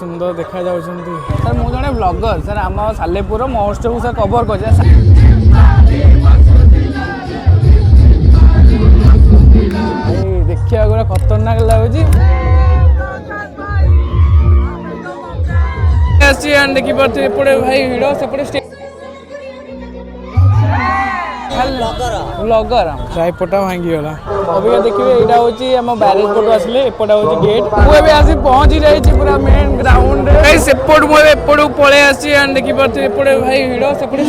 सुंदर देखा जाउछंती सर मु जने ब्लॉगर सर आम सालेपुर महोत्सव सर कवर कर देखिए गोटे खतरनाक लगुच देखी पारे एपटे भाई भिड़ से ब्लॉगर ट्राइपॉड भांगीगला अबिका देखिए यहाँ हूँ आम बैरेज पटू आसिले एपटा हूँ गेट मुझे आसी पहुँची जाइए पूरा मेन ग्राउंड सेपट मुझे एपटू पलि आसी देखी पारे एपटे भाई भिड़ सेपटे